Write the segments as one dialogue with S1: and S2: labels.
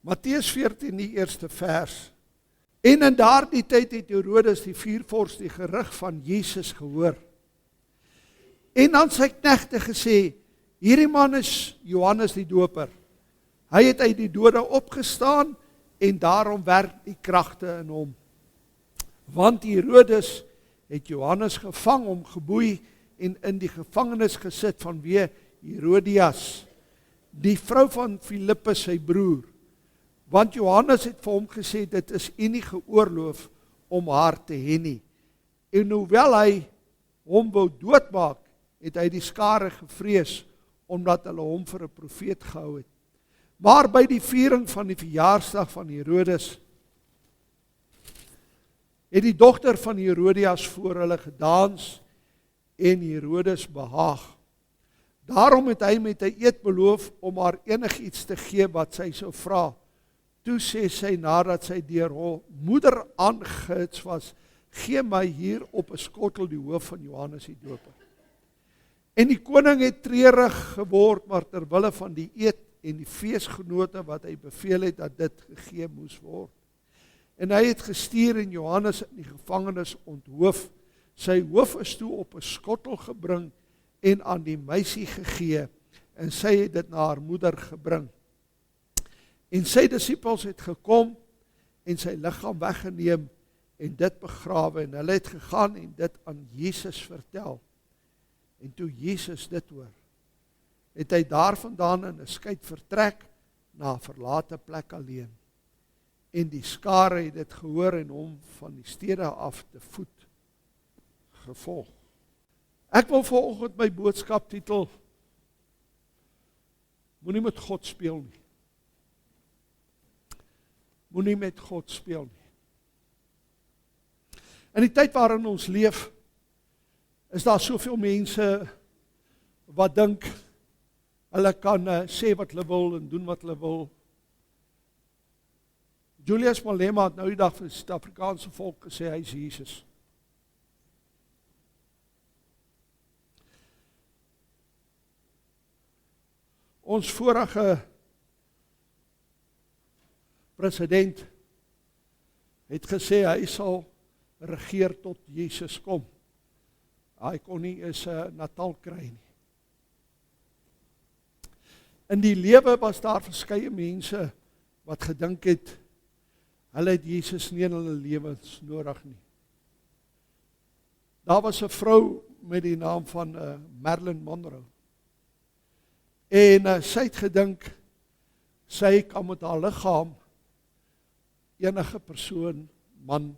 S1: Matteus 14, die eerste vers. En in daardie tyd het Herodes die vuurvorst die gerig van Jesus gehoor. En aan sy knegte gesê, hierdie man is Johannes die Doper. Hy het uit die dode opgestaan en daarom werk die kragte in hom. Want Herodes het Johannes gevang, hom geboei en in die gevangenis gesit vanweë Herodias, die vrou van Filippus sy broer. Want Johannes het vir hom gesê, dit is u nie geoorloof om haar te hê nie. En hoewel hy hom wou doodmaak, het hy die skare gevrees, omdat hulle hom vir 'n profeet gehou het. Maar by die viering van die verjaarsdag van Herodes, het die dogter van Herodias voor hulle gedans, en Herodes behaag. Daarom het hy met 'n eed beloof om haar enigiets te gee wat sy sou vra. Toe sê sy, nadat sy deur haar moeder aangehits was, gee my hier op 'n skottel die hoof van Johannes die Doper. En die koning het treurig geword, maar terwille van die eed en die feesgenote wat hy beveel het, dat dit gegee moes word. En hy het gestuur en Johannes in die gevangenis onthoof. Sy hoof is toe op 'n skottel gebring en aan die meisie gegee, en sy het dit na haar moeder gebring. En sy disippels het gekom en sy liggaam weggeneem en dit begrawe, en hulle het gegaan en dit aan Jesus vertel. En toe Jesus dit hoor, het hy daarvandaan in 'n skei vertrek na 'n verlate plek alleen. En die skare het dit gehoor en hom van die stede af te voet gevolg. Ek wil vanoggend my boodskap titel, moenie met God speel nie. Moenie met God speel nie. In die tyd waarin ons leef, is daar soveel mense wat dink, hulle kan sê wat hulle wil en doen wat hulle wil. Julius Malema het nou die dag vir die Suid-Afrikaanse volk gesê, hy is Jesus. Ons vorige president het gesê, hy sal regeer tot Jesus kom. Hy kon nie eens Natal kry nie. In die lewe was daar verskeie mense wat gedink het, hulle het Jesus nie in hulle lewens nodig nie. Daar was 'n vrou met die naam van Marilyn Monroe. En sy het gedink, sy kan met haar liggaam enige persoon, man,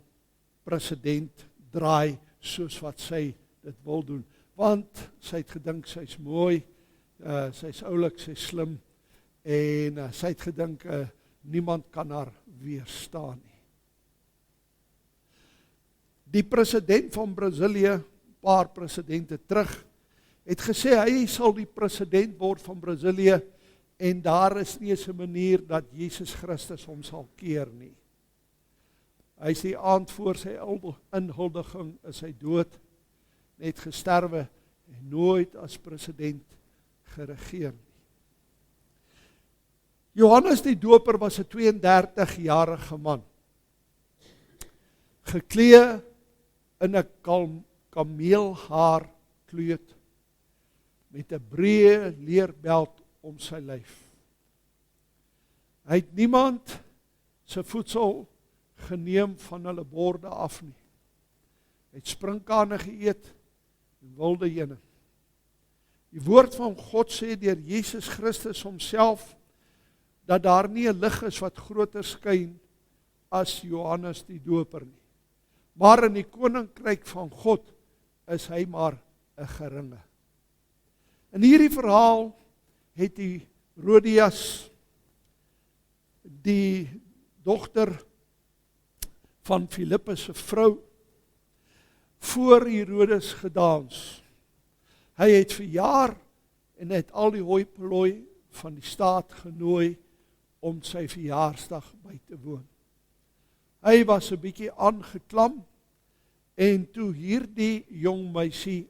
S1: president, draai soos wat sy dit wil doen. Want sy het gedink, sy is mooi, sy is oulik, sy is slim, en sy het gedink, niemand kan haar weerstaan nie. Die president van Brasilië, paar presidente terug, het gesê, hy sal die president word van Brasilië, en daar is nie eens 'n manier dat Jesus Christus hom sal keer nie. Hy is die aand voor sy inhuldiging, is hy dood, net gesterwe, en nooit as president geregeer nie. Johannes die Doper was 'n 32-jarige man, geklee in 'n kameelhaar kloot, met 'n breë leerbelt om sy lyf. Hy het niemand se voedsel geneem van hulle borde af nie. Hy het sprinkane geëet en wilde heuning. Die woord van God sê deur Jesus Christus homself, dat daar nie 'n lig is wat groter skyn as Johannes die Doper nie. Maar in die koninkryk van God is hy maar 'n geringe. In hierdie verhaal het die Herodias, die dogter van Filippus se vrou, voor Herodes gedans. Hy het verjaar en het al die hoi polloi van die staat genooi om sy verjaarsdag by te woon. Hy was 'n bietjie aangeklam, en toe hierdie jong meisie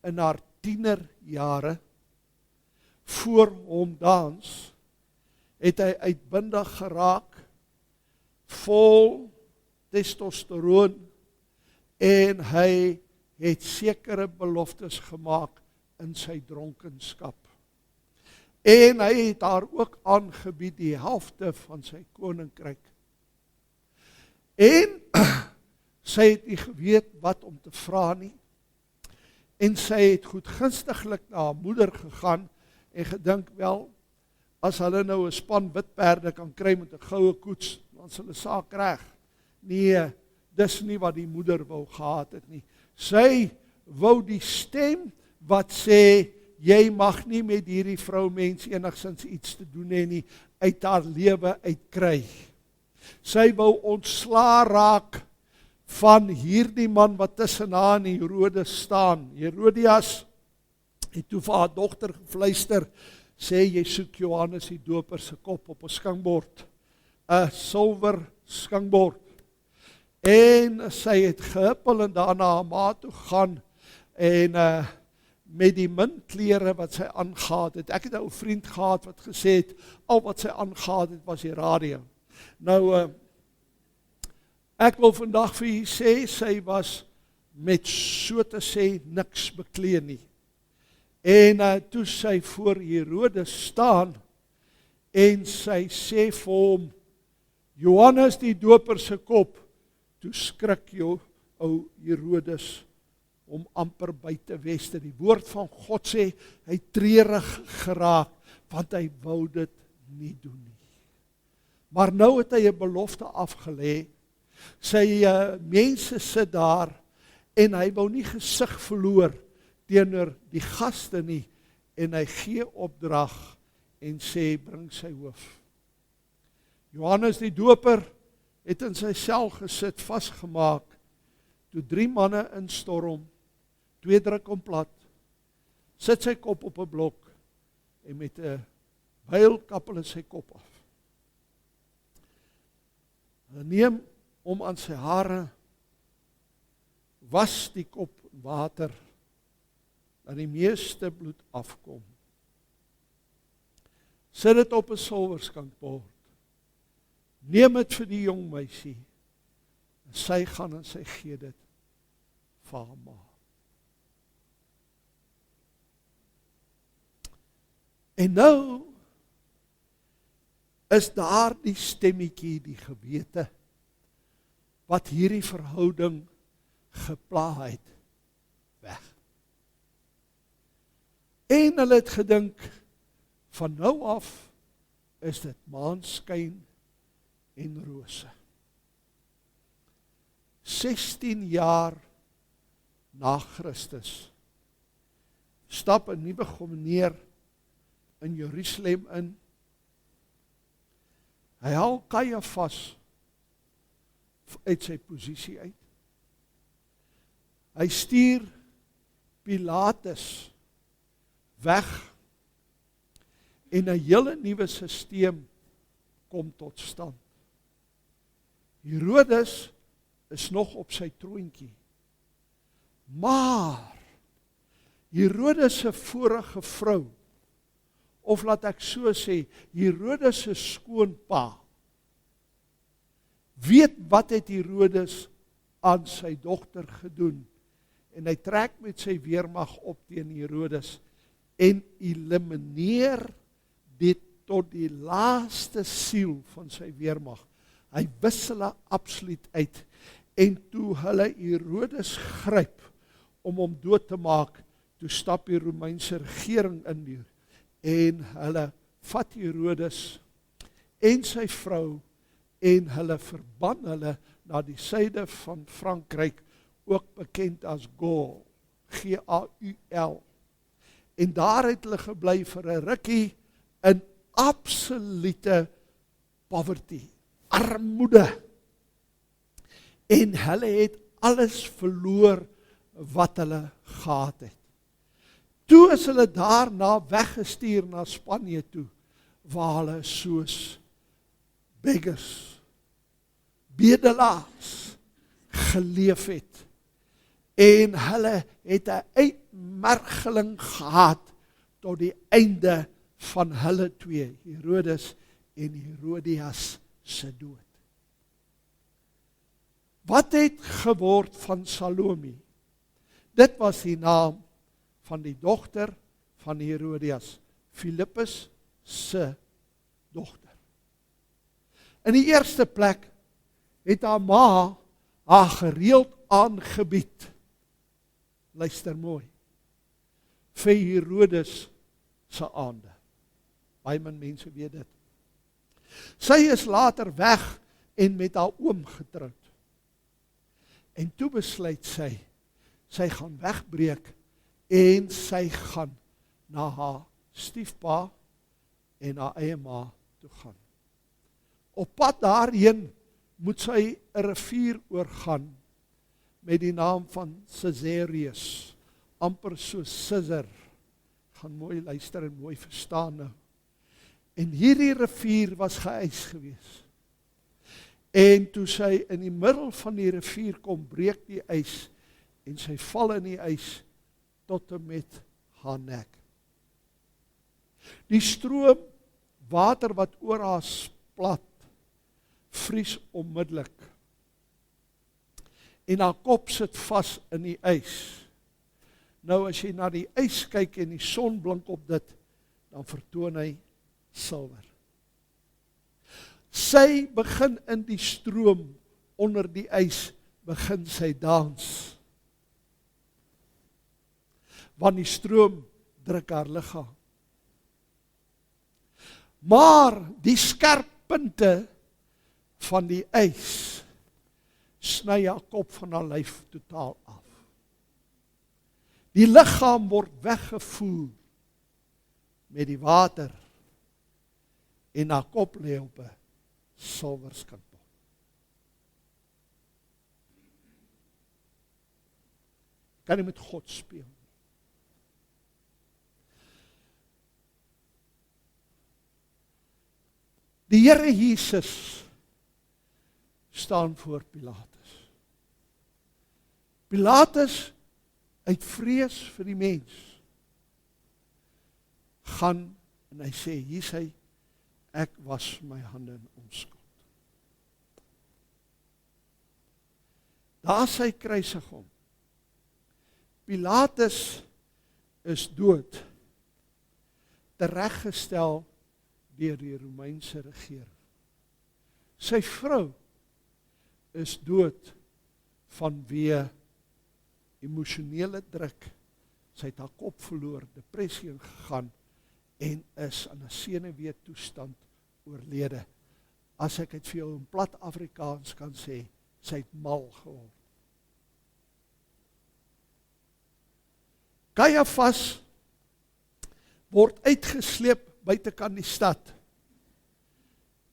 S1: in haar tienerjare voor hom dans, het hy uitbundig geraak, vol testosteroon, en hy het sekere beloftes gemaak in sy dronkenskap. En hy het haar ook aangebied die helfte van sy koninkryk. En sy het nie geweet wat om te vra nie. En sy het goedgunstiglik na haar moeder gegaan en gedink, wel, as hulle nou 'n span witperde kan kry met 'n goue koets, dan sal hulle saak reg. Nee, dis nie wat die moeder wou gehad het nie. Sy wou die stem wat sê, jy mag nie met hierdie vroumens enigsins iets te doen hê nie, uit haar lewe uitkry. Sy wou ontslaa raak van hierdie man wat tussen haar en Herodes staan. Herodias het toe vir haar dogter gefluister, sê jy soek Johannes die Doper se kop op 'n skinkbord, 'n silwer skinkbord. En sy het gehuppel en daarna haar ma toe gaan en met die min klere wat sy aangehad het. Ek het 'n ou vriend gehad wat gesê het, al wat sy aangehad het was die radio. Nou, ek wil vandag vir u sê, sy was met so te sê niks beklee nie. En toe sy voor Herodes staan, en sy sê vir hom, Johannes die Doper se kop, toe skrik jou ou Herodes om amper buite weste. Die woord van God sê, hy treurig geraak, want hy wou dit nie doen nie. Maar nou het hy 'n belofte afgelê. Sy mense sit daar, en hy wou nie gesig verloor teenoor die gaste nie, en hy gee opdrag en sê, bring sy hoof. Johannes die Doper het in sy sel gesit, vasgemaak, toe 3 manne instorm, 2 druk hom plat, sit sy kop op 'n blok, en met 'n byl kap hulle sy kop af. Hulle neem om aan sy hare, was die kop water, dat die meeste bloed afkom. Sit dit op 'n silwerskankbord, neem dit vir die jong meisie, en sy gaan en sy gee dit vir haar ma. En nou is daar die stemmetjie, die gewete, wat hierdie verhouding gepla het, weg. En hulle het gedink, van nou af is dit maanskyn en rose. 16 jaar na Christus stap 'n nuwe gouverneur in Jerusalem in. Hy haal Kajafas uit sy posisie uit. Hy stuur Pilatus weg, en 'n hele nuwe sisteem kom tot stand. Herodes is nog op sy troontjie, maar Herodes se vorige vrou, of laat ek so sê, Herodes se skoonpa, weet wat het Herodes aan sy dogter gedoen, en hy trek met sy weermag op teen Herodes, en elimineer dit tot die laaste siel van sy weermag. Hy wis hulle absoluut uit, en toe hulle Herodes gryp om hom dood te maak, toe stap die Romeinse regering in, en hulle vat Herodes en sy vrou, en hulle verban hulle na die suide van Frankryk, ook bekend as Gaul, G-A-U-L. En daar het hulle gebly vir 'n rukkie in absolute poverty, armoede. En hulle het alles verloor wat hulle gehad het. Toe is hulle daarna weggestuur na Spanje toe, waar hulle soos beggars, bedelaars geleef het. En hulle het 'n uitmergeling gehad tot die einde van hulle twee, Herodes en Herodias se dood. Wat het geword van Salome? Dit was die naam van die dogter van Herodias, Filippus se dogter. In die eerste plek het haar ma haar gereeld aangebied. Luister mooi. Vir Herodes se aande. Baie min mense weet dit. Sy is later weg en met haar oom getroud. En toe besluit sy gaan wegbreek en sy gaan na haar stiefpa en haar eie ma toe gaan. Op pad daarheen moet sy 'n rivier oorgaan met die naam van Caesarius, amper so Caesar. Gaan mooi luister en mooi verstaan nou. En hierdie rivier was geëis gewees. En toe sy in die middel van die rivier kom, breek die ys en sy val in die ys tot en met haar nek. Die stroom water wat oor haar splat, vries onmiddellik. En haar kop sit vas in die ys. Nou as jy na die ys kyk en die son blink op dit, dan vertoon hy silwer. Sy begin in die stroom onder die ys, begin sy dans. Want die stroom druk haar liggaam. Maar die skerp punte van die ys sny haar kop van haar lyf totaal af. Die liggaam word weggevoer met die water en haar kop lê op 'n silwerskantpot. Kan jy met God speel? Die Here Jesus staan voor Pilatus. Pilatus uit vrees vir die mens gaan en hy sê, hier is hy, ek was my hande in onskuld. Daar sy kruisig hom. Pilatus is dood, tereggestel deur die Romeinse regering. Sy vrou is dood vanweë emosionele druk. Sy het haar kop verloor, depressie ingegaan en is in 'n senuwee toestand oorlede. As ek dit vir jou in plat Afrikaans kan sê, sy het mal geword. Caiaphas word uitgesleep buitekant die stad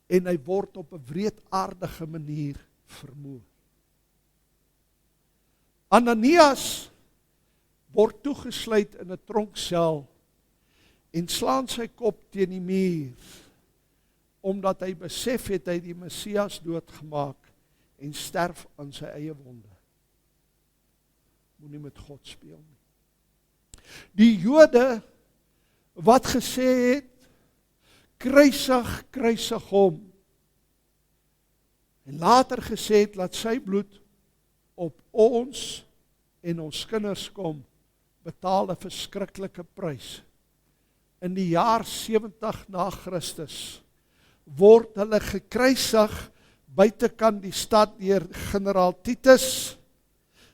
S1: en hy word op 'n wreedaardige manier vermoor. Ananias word toegesluit in 'n tronksel en slaan sy kop teen die muur, omdat hy besef het hy die Messias doodgemaak en sterf aan sy eie wonde. Moenie met God speel nie. Die Jode wat gesê het, kruisig, kruisig hom, en later gesê het, laat sy bloed op ons en ons kinders kom, betaal 'n verskriklike prys. In die jaar 70 na Christus word hulle gekruisig buitekant die stad deur generaal Titus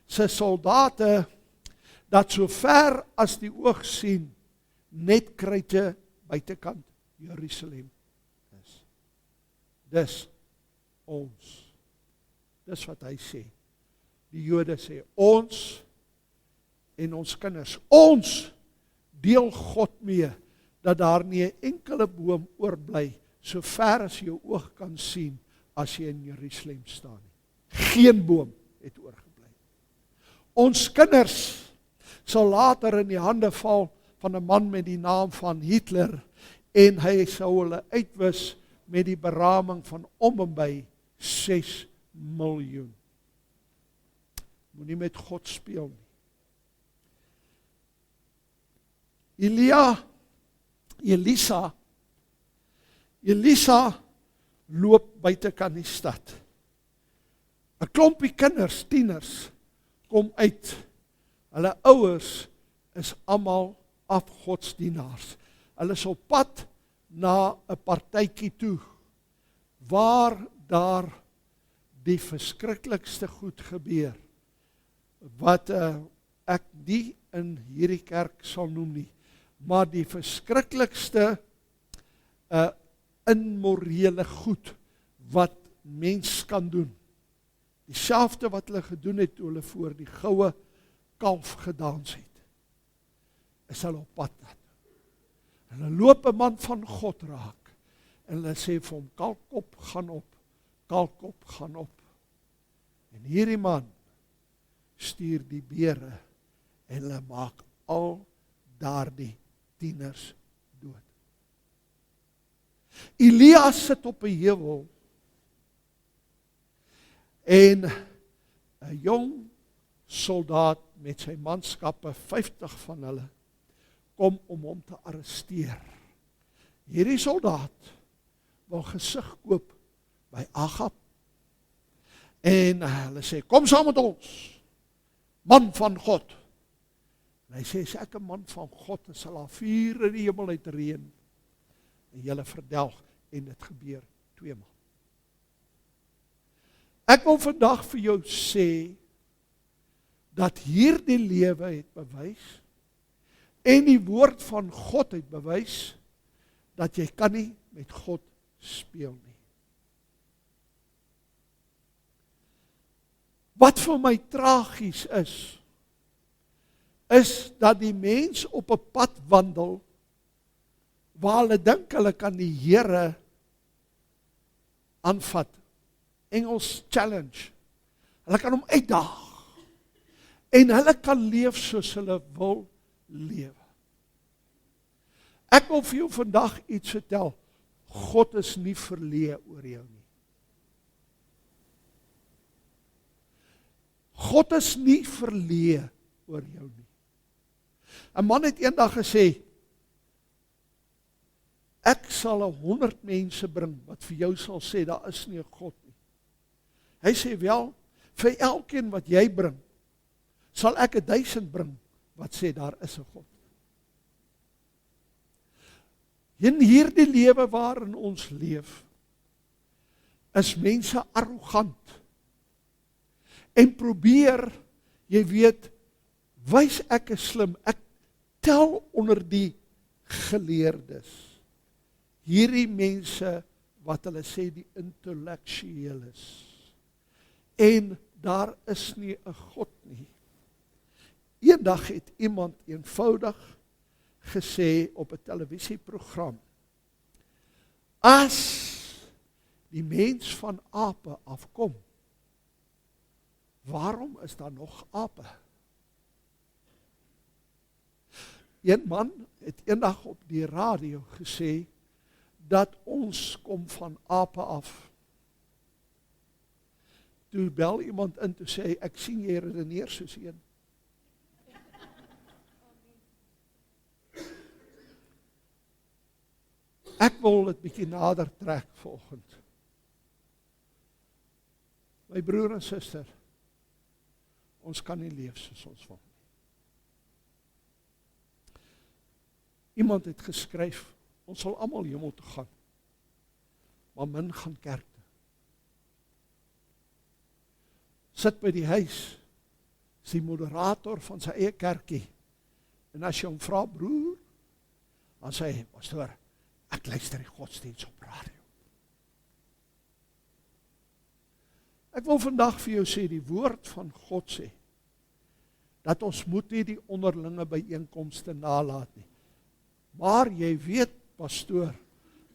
S1: se soldate, dat so ver as die oog sien, net kruite buitekant Jerusalem is. Dis ons. Dis wat hy sê. Die Jode sê, ons en ons kinders, ons deel God mee, dat daar nie 'n enkele boom oorbly, so ver as jou oog kan sien, as jy in Jerusalem staan nie. Geen boom het oorgebly. Ons kinders sal later in die hande val van 'n man met die naam van Hitler, en hy sou hulle uitwis met die beraming van om en by 6 miljoen. Moenie met God speel nie. Elisa loop buitekant die stad. 'n Klompie kinders, tieners, kom uit. Hulle ouers is almal afgodsdienaars. Hulle is op pad na 'n partytjie toe, waar daar die verskriklikste goed gebeur, wat ek nie in hierdie kerk sal noem nie, maar die verskriklikste immorele goed wat mens kan doen. Dieselfde wat hulle gedoen het toe hulle voor die goue kalf gedans het, is hulle op pad na. Hulle loop 'n man van God raak, en hulle sê vir hom, kalkop gaan op, kalkop gaan op. En hierdie man stuur die beere, en hulle maak al daardie tieners dood. Elia sit op 'n heuwel, en 'n jong soldaat met sy manskappe, 50 van hulle, kom om hom te arresteer. Hierdie soldaat wil gesig koop by Agab, en hulle sê, kom saam met ons, man van God. En hy sê, as ek 'n man van God, dan sal daar vuur in die hemel uitreën, en julle verdelg, en dit gebeur 2 maal. Ek wil vandag vir jou sê, dat hierdie lewe het bewys, en die woord van God het bewys, dat jy kan nie met God speel nie. Wat vir my tragies is dat die mens op 'n pad wandel, waar hulle dink hulle kan die Here aanvat. Engels challenge. Hulle kan hom uitdaag. En hulle kan leef soos hulle wil lewe. Ek wil vir jou vandag iets vertel. God is nie verleë oor jou nie. God is nie verleë oor jou nie. 'n man het eendag gesê, ek sal 100 mense bring, wat vir jou sal sê, daar is nie 'n God nie. Hy sê wel, vir elkeen wat jy bring, sal ek 1000 bring, wat sê, daar is 'n God. In hierdie lewe waarin ons leef, is mense arrogant, en probeer, jy weet, wys ek is slim, ek tel onder die geleerdes. Hierdie mense, wat hulle sê, die intellektueles. En daar is nie 'n God nie. Eendag het iemand eenvoudig gesê op 'n televisieprogram, as die mens van ape afkom, waarom is daar nog ape? Een man het eendag op die radio gesê, dat ons kom van ape af. Toe bel iemand in te sê, ek sien jy redeneer soos een. Ek wil dit bietjie nader trek vanoggend. My broer en suster, ons kan nie leef soos ons wil. Iemand het geskryf, ons sal almal hemel toe gaan, maar min gaan kerk toe. Sit by die huis, is die moderator van sy eie kerkie, en as jy hom vra, broer, dan sê hy, pastoor, ek luister die godsdienst op radio. Ek wil vandag vir jou sê, die woord van God sê, dat ons moet nie die onderlinge byeenkomste nalaat nie. Maar jy weet, pastoor,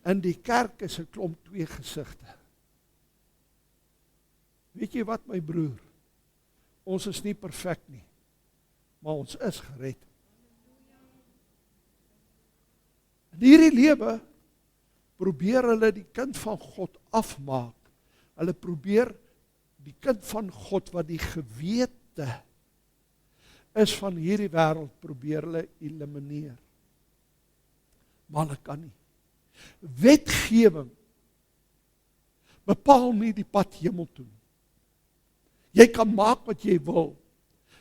S1: in die kerk is 'n klomp twee gesigte. Weet jy wat, my broer? Ons is nie perfek nie, maar ons is gered. In hierdie lewe probeer hulle die kind van God afmaak. Hulle probeer die kind van God wat die gewete is van hierdie wêreld, probeer hulle elimineer. Maar hulle kan nie. Wetgewing bepaal nie die pad hemel toe. Jy kan maak wat jy wil.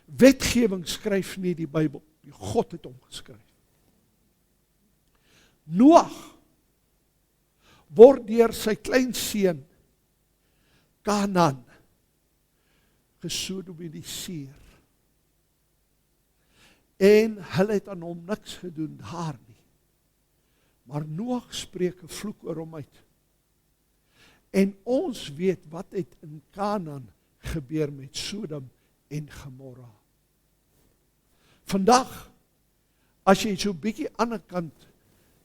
S1: Wetgewing skryf nie die Bybel. Die God het hom geskryf. Noag word deur sy kleinseun Kanaan gesodomitiseer. En hulle het aan hom niks gedoen daar nie. Maar Noag spreek 'n vloek oor hom uit. En ons weet wat het in Kanaan gebeur met Sodom en Gomorra. Vandag, as jy so bietjie aan die kant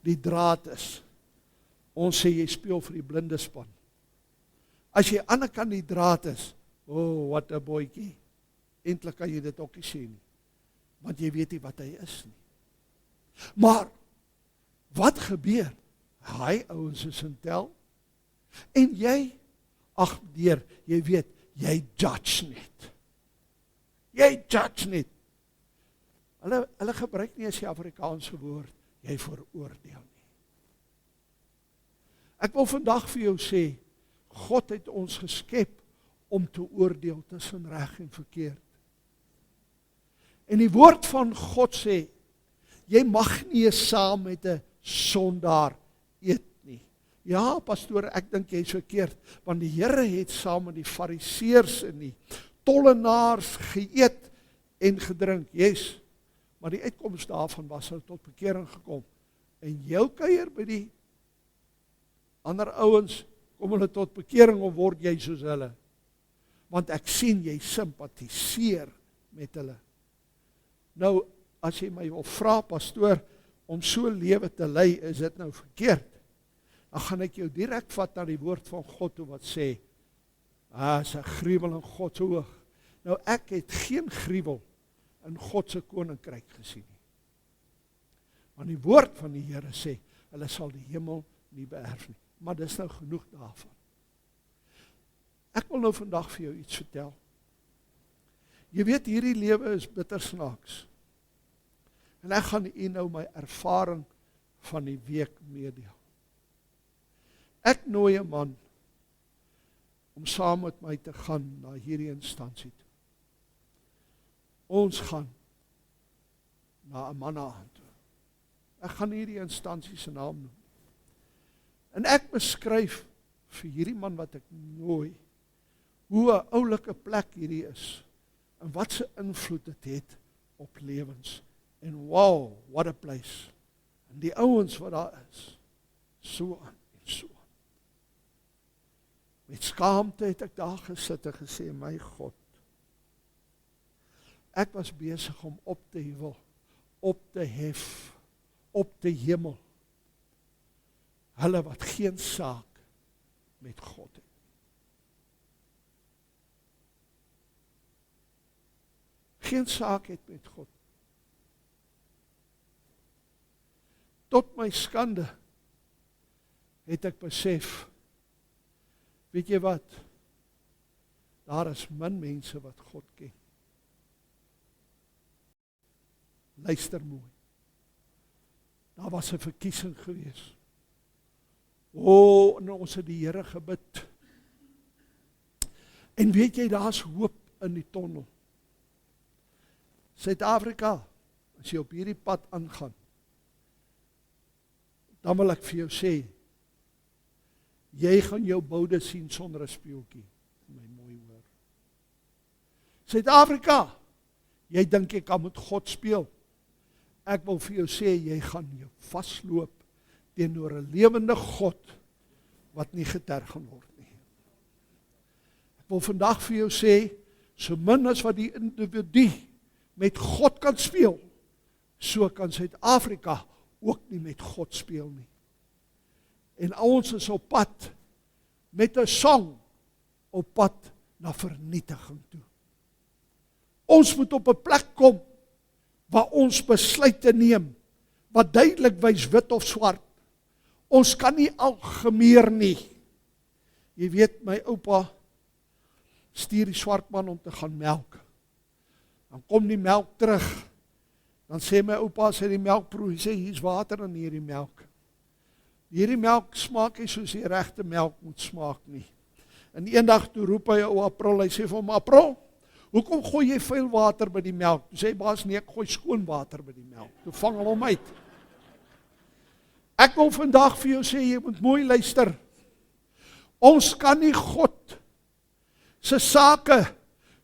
S1: die draad is, ons sê jy speel vir die blinde span. As jy aan die kant die draad is, oh, wat 'n boetjie. Eintlik kan jy dit ook nie sê nie, want jy weet nie wat hy is nie. Maar, wat gebeur? Hy ouens is in tel, en jy, ag deur, jy weet, jy judge net. Jy judge net. Hulle gebruik nie as die Afrikaanse woord, jy veroordeel nie. Ek wil vandag vir jou sê, God het ons geskep om te oordeel tussen reg en verkeerd. En die woord van God sê, jy mag nie saam met 'n sondaar eet nie. Ja, pastoor, ek dink jy is verkeerd, want die Here het saam met die fariseërs en die tollenaars geëet en gedrink. Yes, maar die uitkoms daarvan was hulle tot bekering gekom. En jou kuier by die ander ouens, kom hulle tot bekering of word jy soos hulle? Want ek sien jy simpatiseer met hulle. Nou, as jy my wil vra, pastoor, om so lewe te lei, is dit nou verkeerd? Dan gaan ek jou direk vat na die woord van God toe wat sê, is 'n gruwel in God se oog. Nou, ek het geen gruwel in God se koninkryk gesien nie. Want die woord van die Here sê, hulle sal die hemel nie beerf nie. Maar dis nou genoeg daarvan. Ek wil nou vandag vir jou iets vertel. Jy weet, hierdie lewe is bitter snaaks. En ek gaan u nou my ervaring van die week meedeel. Ek nooi 'n man om saam met my te gaan na hierdie instansie toe. Ons gaan na 'n man aan toe. Ek gaan hierdie instansie se naam noem. En ek beskryf vir hierdie man wat ek nooi, hoe 'n oulike plek hierdie is, en wat se invloed dit het op lewens. En wow, what a place. En die ouens wat daar is, so aan en so aan. Met skaamte het ek daar gesit en gesê, my God, ek was besig om op te hewel, op te hef, op te hemel. Hulle wat geen saak met God het. Geen saak het met God. Tot my skande het ek besef, weet jy wat, daar is min mense wat God ken. Luister mooi. Daar was 'n verkiesing gewees. En ons het die Here gebid. En weet jy, daar is hoop in die tonnel. Suid-Afrika, as jy op hierdie pad aangaan, dan wil ek vir jou sê, jy gaan jou boude sien sonder 'n speeltjie. My mooi hoor. Suid-Afrika, jy dink jy kan met God speel. Ek wil vir jou sê, jy gaan jou vasloop teenoor 'n lewende God wat nie geterg gaan word nie. Ek wil vandag vir jou sê, so min as wat die individu met God kan speel, so kan Suid-Afrika ook nie met God speel nie. En ons is op pad met 'n song op pad na vernietiging toe. Ons moet op 'n plek kom waar ons besluite neem, wat duidelik wys wit of swart. Ons kan nie algemeer nie. Jy weet, my oupa stuur die swart man om te gaan melk. Dan kom die melk terug. Dan sê my oupa, as hy die melk proe, hy sê, hier's water in hierdie melk. Hierdie melk smaak nie soos die regte melk moet smaak nie. En eendag toe roep hy ou April, hy sê vir hom, April, hoekom gooi jy vuil water by die melk? Toe sê hy, baas, nee, ek gooi skoon water by die melk. Toe vang hulle hom uit. Ek wil vandag vir jou sê, jy moet mooi luister. Ons kan nie God se sake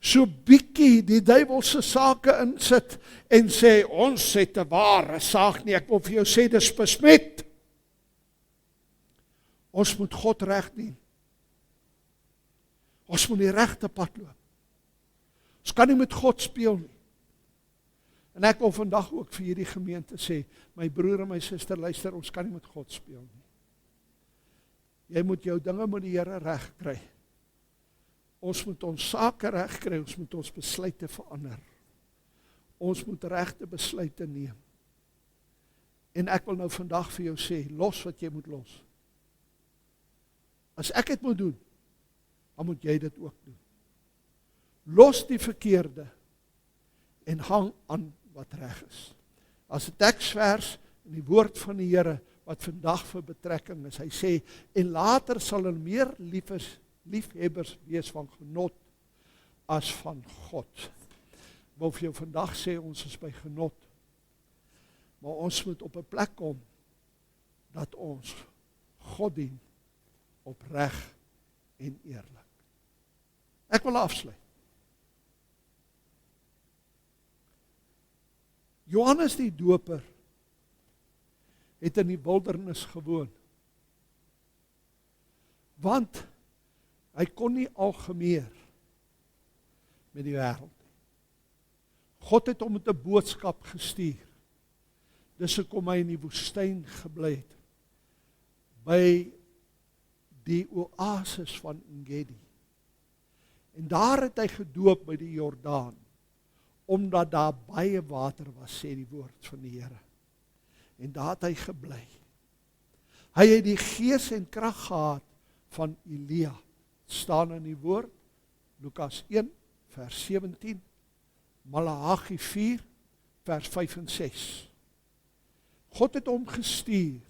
S1: so bietjie die duiwelse sake insit en sê, ons het 'n ware saak nie. Ek wil vir jou sê, dis besmet. Ons moet God reg dien. Ons moet die regte pad loop. Ons kan nie met God speel nie. En ek wil vandag ook vir hierdie gemeente sê, my broer en my suster, luister, ons kan nie met God speel nie. Jy moet jou dinge met die Here reg kry. Ons moet ons sake reg kry, ons moet ons besluite verander. Ons moet regte besluite neem. En ek wil nou vandag vir jou sê, los wat jy moet los. As ek dit moet doen, dan moet jy dit ook doen. Los die verkeerde en hang aan wat reg is. As 'n teksvers in die woord van die Here wat vandag vir betrekking is, hy sê, en later sal hulle meer liefhebbers wees van genot as van God. Ek wil vir jou vandag sê, ons is by genot, maar ons moet op 'n plek kom dat ons God dien opreg en eerlik. Ek wil afsluit. Johannes die Doper het in die wildernis gewoon, want hy kon nie algemeer met die wêreld nie. God het hom met 'n boodskap gestuur. Dis hoekom hy in die woestyn gebly het, by die oasis van Engedi. En daar het hy gedoop by die Jordaan, omdat daar baie water was, sê die woord van die Here. En daar het hy gebly. Hy het die gees en krag gehad van Elia. Staan in die woord, Lukas 1, vers 17, Maleagi 4, vers 5 en 6. God het hom gestuur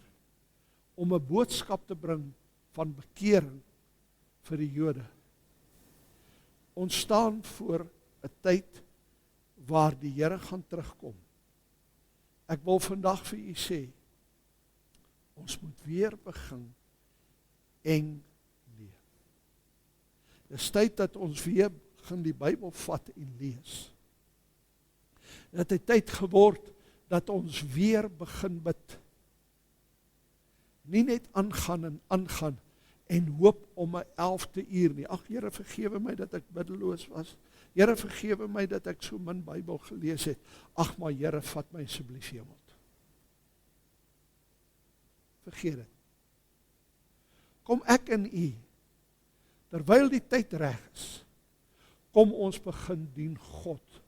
S1: om 'n boodskap te bring van bekering vir die Jode. Ons staan voor 'n tyd waar die Here gaan terugkom. Ek wil vandag vir u sê, ons moet weer begin eng leef. Dis tyd dat ons weer begin die Bybel vat en lees. Dit het tyd geword dat ons weer begin bid. Nie net aangaan en hoop om 'n 11de uur nie. Ag Here, vergewe my dat ek biddeloos was. Here, vergewe my dat ek so min Bybel gelees het. Ag maar Here, vat my asseblief hemel toe. Vergeet dit. Kom ek en u, terwyl die tyd reg is, kom ons begin dien God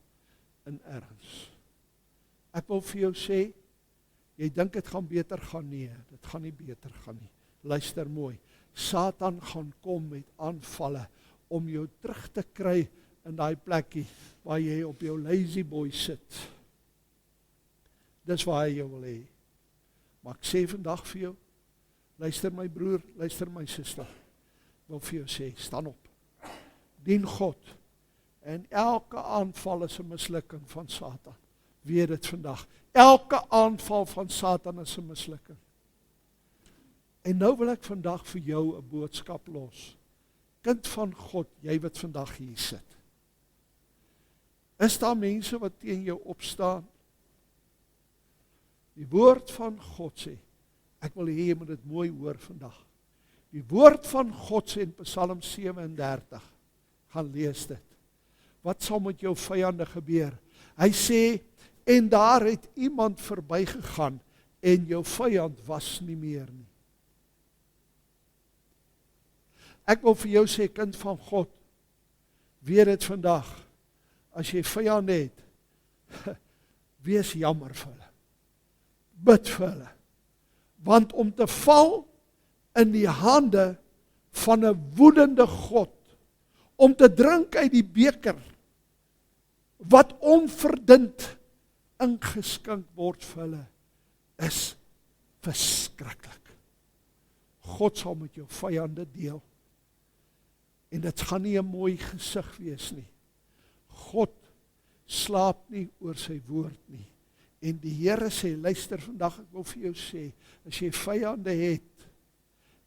S1: in erns. Ek wil vir jou sê, jy dink dit gaan beter gaan, nee, dit gaan nie beter gaan nie. Luister mooi, Satan gaan kom met aanvalle om jou terug te kry in daai plekkie waar jy op jou lazy boy sit. Dis waar hy jou wil hê. Maar ek sê vandag vir jou, luister my broer, luister my suster, wil vir jou sê, staan op, dien God, en elke aanval is 'n mislukking van Satan. Weet dit vandag, elke aanval van Satan is 'n mislukking. En nou wil ek vandag vir jou 'n boodskap los. Kind van God, jy wat vandag hier sit. Is daar mense wat teen jou opstaan? Die woord van God sê, ek wil hê jy moet dit mooi hoor vandag. Die woord van God sê in Psalm 37, gaan lees dit. Wat sal met jou vyande gebeur? Hy sê, en daar het iemand verbygegaan en jou vyand was nie meer nie. Ek wil vir jou sê, kind van God, weet dit vandag, as jy vyande het, wees jammer vir hulle. Bid vir hulle. Want om te val in die hande van 'n woedende God, om te drink uit die beker, wat onverdind ingeskink word vir hulle, is verskriklik. God sal met jou vyande deel. En dit gaan nie 'n mooi gesig wees nie. God slaap nie oor sy woord nie. En die Here sê, luister vandag, ek wil vir jou sê, as jy vyande het,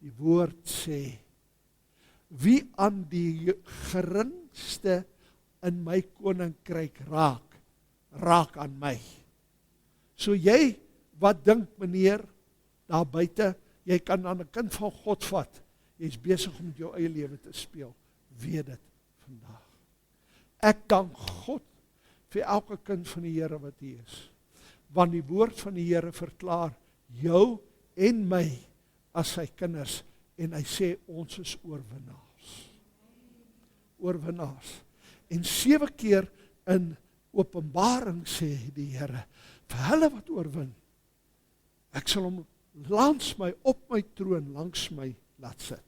S1: die woord sê, wie aan die geringste in my koninkryk raak aan my. So jy, wat dink meneer, daar buite, jy kan aan 'n kind van God vat, jy is besig om met jou eie lewe te speel, weet dit vandag. Ek dank God vir elke kind van die Here wat hier is, want die woord van die Here verklaar jou en my as sy kinders, en hy sê ons is oorwinnaars. Oorwinnaars. En 7 keer in Openbaring sê die Here, vir hulle wat oorwin, ek sal hom langs my, op my troon, langs my laat sit.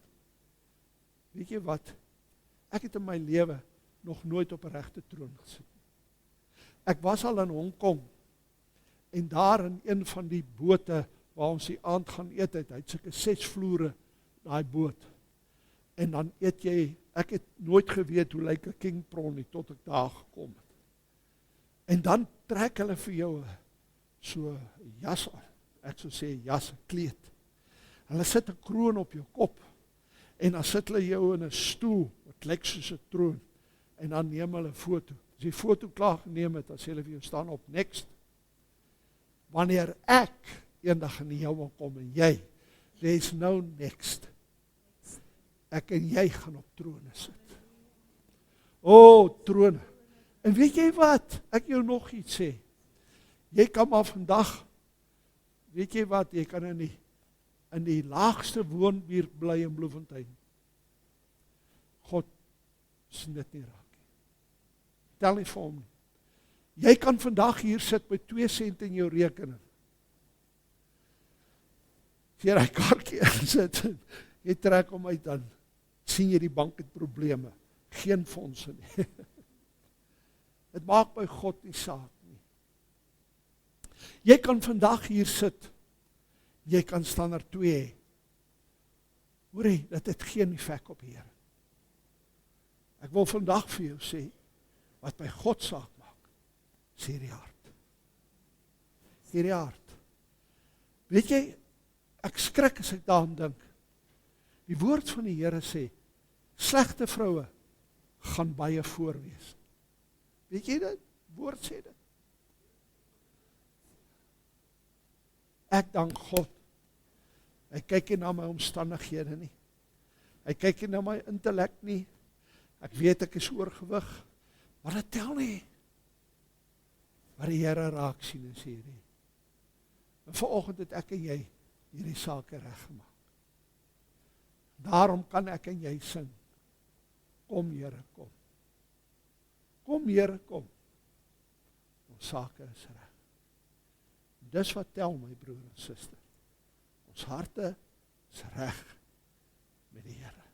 S1: Weet jy wat? Ek het in my lewe nog nooit op 'n regte troon gesit. Ek was al in Hong Kong, en daar in een van die bote, waar ons die aand gaan eet het, hy het sulke 6 vloere, daai boot. En dan eet jy, ek het nooit geweet hoe lyk 'n king prawn nie, tot ek daar gekom het. En dan trek hulle vir jou so 'n jas aan, ek sou sê jas, 'n kleed. Hulle sit 'n kroon op jou kop, en dan sit hulle jou in 'n stoel, wat lyk soos 'n troon, en dan neem hulle 'n foto. As jy foto klaar geneem het, dan sê hulle vir jou, staan op, next. Wanneer ek eendag in die hemel kom, en jy, there's no next. Ek en jy gaan op trone sit. O, trone. En weet jy wat, ek jou nog iets sê, jy kan maar vandag, weet jy wat, jy kan in die laagste woonbuurt bly in Bloemfontein. God sien dit nie raak nie. Tel nie vir hom nie. Jy kan vandag hier sit met 2 sent in jou rekening. As jy daai kaartjie insit, jy trek hom uit, dan sien jy die bank het probleme. Geen fondse nie. Dit maak by God nie saak nie. Jy kan vandag hier sit, jy kan standaard 2 hê. Hoorie, dit het geen effek op die Here. Ek wil vandag vir jou sê, wat by God saak maak, is hierdie hart. Hierdie hart. Weet jy, ek skrik as ek daaraan dink. Die woord van die Here sê, slegte vroue gaan baie voorwees. Weet jy dit? Woord sê dit. Ek dank God. Hy kyk nie na my omstandighede nie. Hy kyk nie na my intellek nie. Ek weet ek is oorgewig, maar dit tel nie. Maar die Here raak sien en sê hierdie. En vanoggend het ek en jy hierdie sake reggemaak. Daarom kan ek en jy sing. Kom Here, kom. Kom Here, kom. Ons sake is reg. Dis wat tel, my broer en suster. Ons harte is reg met die Here.